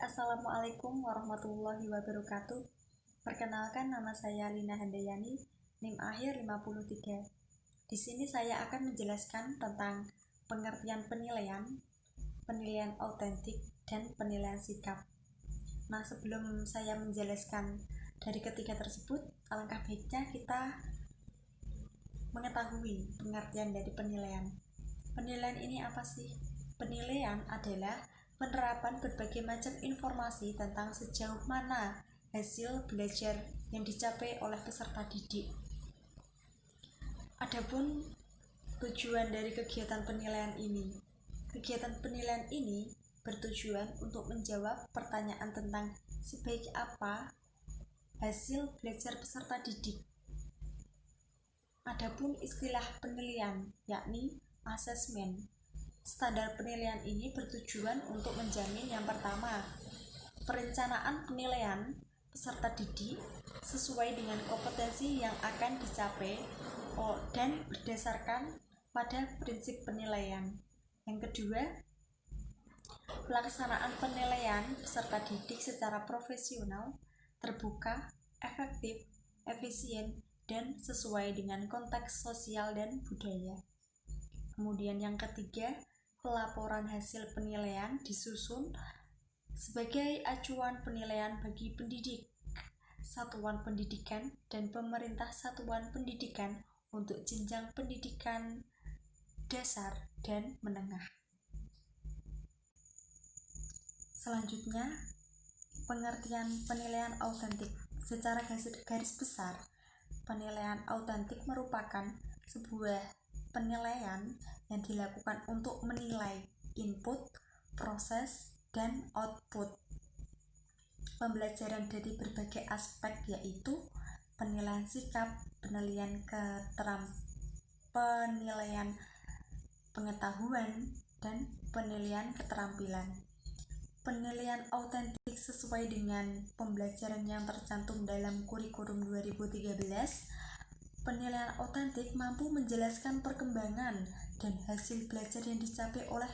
Assalamualaikum warahmatullahi wabarakatuh. Perkenalkan, nama saya Lina Handayani, NIM akhir 53. Di sini saya akan menjelaskan tentang pengertian penilaian, penilaian autentik, dan penilaian sikap. Nah, sebelum saya menjelaskan dari ketiga tersebut, alangkah baiknya kita mengetahui pengertian dari penilaian. Penilaian ini apa sih? Penilaian adalah penerapan berbagai macam informasi tentang sejauh mana hasil belajar yang dicapai oleh peserta didik. Adapun tujuan dari kegiatan penilaian ini, bertujuan untuk menjawab pertanyaan tentang sebaik apa hasil belajar peserta didik. Adapun istilah penilaian, yakni asesmen. Standar penilaian ini bertujuan untuk menjamin yang pertama, perencanaan penilaian peserta didik sesuai dengan kompetensi yang akan dicapai dan berdasarkan pada prinsip penilaian. Yang kedua, pelaksanaan penilaian peserta didik secara profesional, terbuka, efektif, efisien, dan sesuai dengan konteks sosial dan budaya. Kemudian yang ketiga, pelaporan hasil penilaian disusun sebagai acuan penilaian bagi pendidik, satuan pendidikan, dan pemerintah satuan pendidikan untuk jenjang pendidikan dasar dan menengah. Selanjutnya, pengertian penilaian autentik. Secara garis besar, penilaian autentik merupakan sebuah penilaian yang dilakukan untuk menilai input, proses, dan output pembelajaran dari berbagai aspek, yaitu penilaian sikap, penilaian pengetahuan, dan penilaian keterampilan. Penilaian autentik sesuai dengan pembelajaran yang tercantum dalam kurikulum 2013. Penilaian autentik mampu menjelaskan perkembangan dan hasil belajar yang dicapai oleh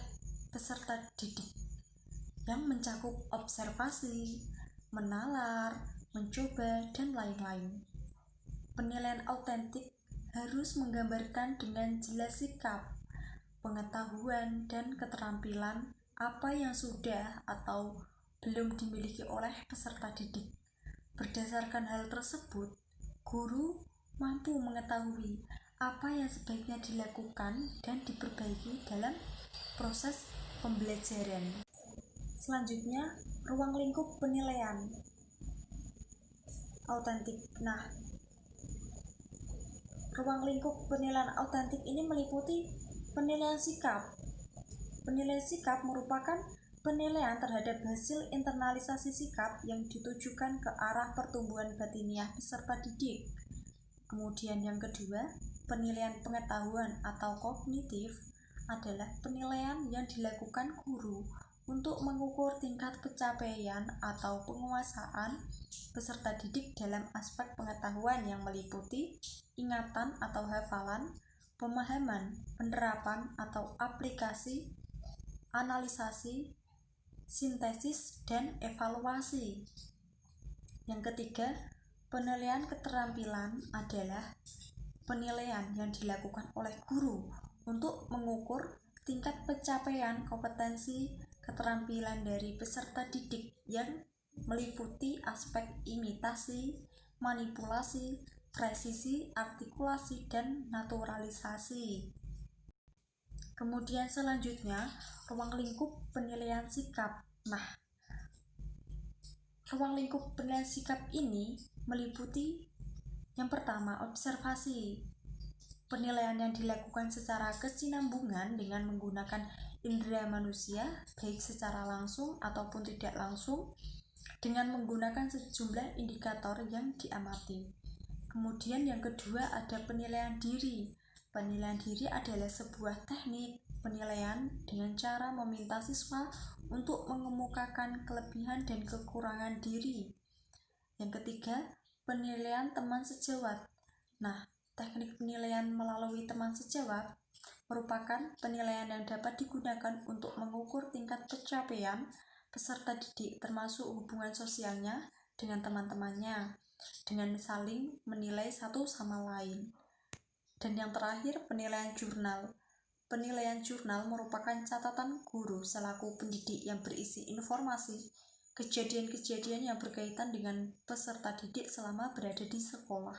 peserta didik yang mencakup observasi, menalar, mencoba, dan lain-lain. Penilaian autentik harus menggambarkan dengan jelas sikap, pengetahuan, dan keterampilan apa yang sudah atau belum dimiliki oleh peserta didik. Berdasarkan hal tersebut, guru mampu mengetahui apa yang sebaiknya dilakukan dan diperbaiki dalam proses pembelajaran. Selanjutnya, ruang lingkup penilaian autentik. Nah, ruang lingkup penilaian autentik ini meliputi penilaian sikap. Penilaian sikap merupakan penilaian terhadap hasil internalisasi sikap yang ditujukan ke arah pertumbuhan batiniah peserta didik. Kemudian yang kedua, penilaian pengetahuan atau kognitif adalah penilaian yang dilakukan guru untuk mengukur tingkat pencapaian atau penguasaan peserta didik dalam aspek pengetahuan yang meliputi ingatan atau hafalan, pemahaman, penerapan atau aplikasi, analisasi, sintesis, dan evaluasi. Yang ketiga, penilaian keterampilan adalah penilaian yang dilakukan oleh guru untuk mengukur tingkat pencapaian kompetensi keterampilan dari peserta didik yang meliputi aspek imitasi, manipulasi, presisi, artikulasi, dan naturalisasi. Kemudian selanjutnya, ruang lingkup penilaian sikap. Nah, ruang lingkup penilaian sikap ini meliputi yang pertama, observasi. Penilaian yang dilakukan secara kesinambungan dengan menggunakan indera manusia, baik secara langsung ataupun tidak langsung, dengan menggunakan sejumlah indikator yang diamati. Kemudian yang kedua ada penilaian diri. Penilaian diri adalah sebuah teknik penilaian dengan cara meminta siswa untuk mengemukakan kelebihan dan kekurangan diri. Yang ketiga, penilaian teman sejawat. Nah, teknik penilaian melalui teman sejawat merupakan penilaian yang dapat digunakan untuk mengukur tingkat pencapaian peserta didik, termasuk hubungan sosialnya dengan teman-temannya, dengan saling menilai satu sama lain. Dan yang terakhir, penilaian jurnal. Penilaian jurnal merupakan catatan guru selaku pendidik yang berisi informasi kejadian-kejadian yang berkaitan dengan peserta didik selama berada di sekolah.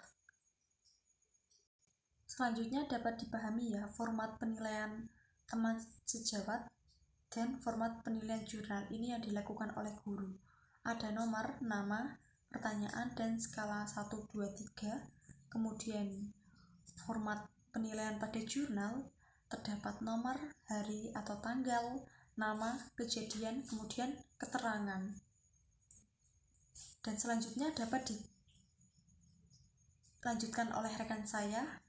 Selanjutnya dapat dipahami ya format penilaian teman sejawat dan format penilaian jurnal ini yang dilakukan oleh guru. Ada nomor, nama, pertanyaan, dan skala 1, 2, 3. Kemudian format penilaian pada jurnal terdapat nomor, hari atau tanggal, nama, kejadian, kemudian keterangan. Dan selanjutnya dapat dilanjutkan oleh rekan saya